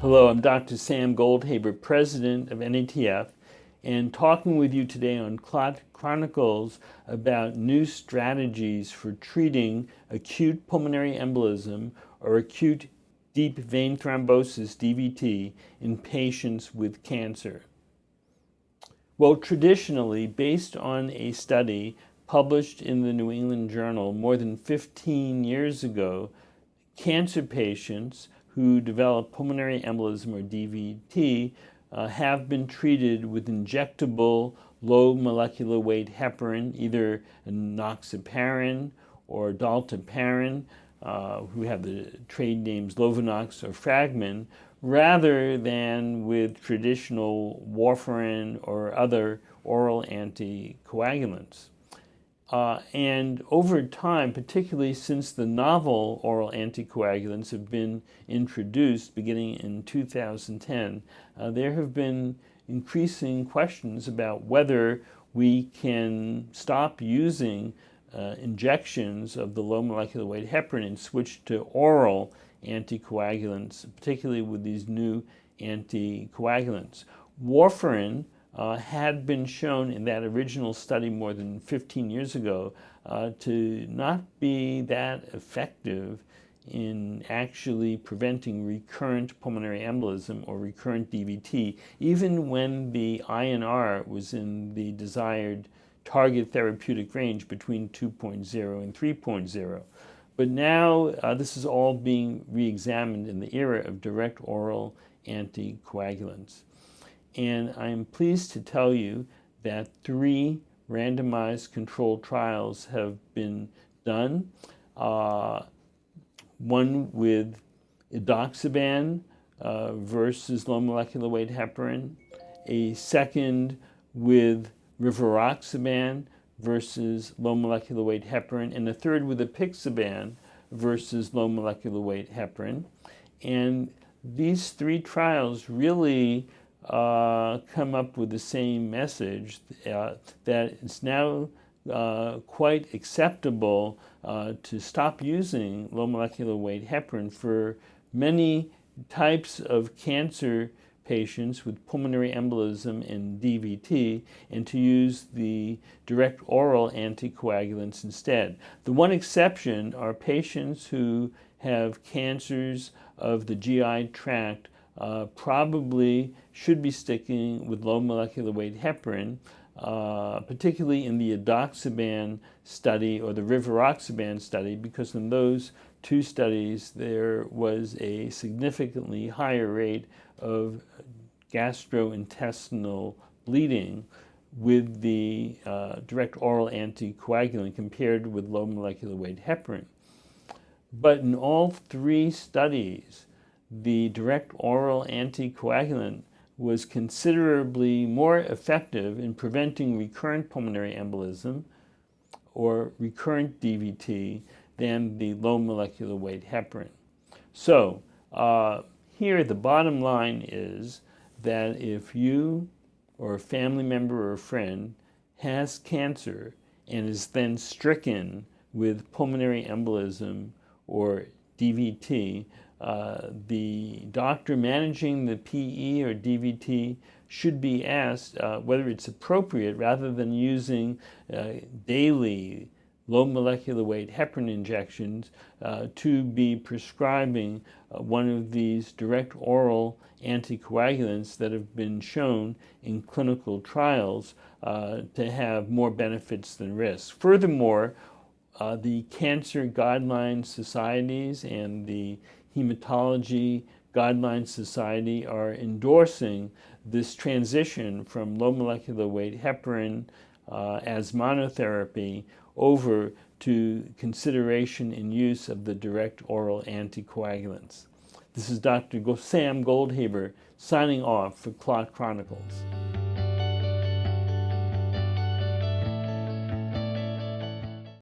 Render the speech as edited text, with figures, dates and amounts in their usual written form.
Hello, I'm Dr. Sam Goldhaber, President of NATF, and talking with you today on Clot Chronicles about new strategies for treating acute pulmonary embolism or acute deep vein thrombosis, DVT, in patients with cancer. Well, traditionally, based on a study published in the New England Journal more than 15 years ago, cancer patients who develop pulmonary embolism or DVT have been treated with injectable low molecular weight heparin, either enoxaparin or dalteparin, who have the trade names Lovenox or Fragmin, rather than with traditional warfarin or other oral anticoagulants. And over time, particularly since the novel oral anticoagulants have been introduced beginning in 2010, there have been increasing questions about whether we can stop using injections of the low molecular weight heparin and switch to oral anticoagulants, particularly with these new anticoagulants. Warfarin had been shown in that original study more than 15 years ago to not be that effective in actually preventing recurrent pulmonary embolism or recurrent DVT, even when the INR was in the desired target therapeutic range between 2.0 and 3.0. But now this is all being re-examined in the era of direct oral anticoagulants. And I'm pleased to tell you that 3 randomized controlled trials have been done. One with edoxaban versus low molecular weight heparin, a second with rivaroxaban versus low molecular weight heparin, and a third with apixaban versus low molecular weight heparin. And these 3 trials really come up with the same message that it's now quite acceptable to stop using low molecular weight heparin for many types of cancer patients with pulmonary embolism and DVT, and to use the direct oral anticoagulants instead. The one exception are patients who have cancers of the GI tract, probably should be sticking with low molecular weight heparin, particularly in the edoxaban study or the rivaroxaban study, because in those 2 studies there was a significantly higher rate of gastrointestinal bleeding with the direct oral anticoagulant compared with low molecular weight heparin. But in all 3 studies, the direct oral anticoagulant was considerably more effective in preventing recurrent pulmonary embolism or recurrent DVT than the low molecular weight heparin. So here the bottom line is that if you or a family member or a friend has cancer and is then stricken with pulmonary embolism or DVT, the doctor managing the PE or DVT should be asked whether it's appropriate, rather than using daily low molecular weight heparin injections, to be prescribing one of these direct oral anticoagulants that have been shown in clinical trials to have more benefits than risks. Furthermore, the cancer guideline societies and the hematology guideline society are endorsing this transition from low molecular weight heparin as monotherapy over to consideration and use of the direct oral anticoagulants. This is Dr. Sam Goldhaber signing off for Clot Chronicles.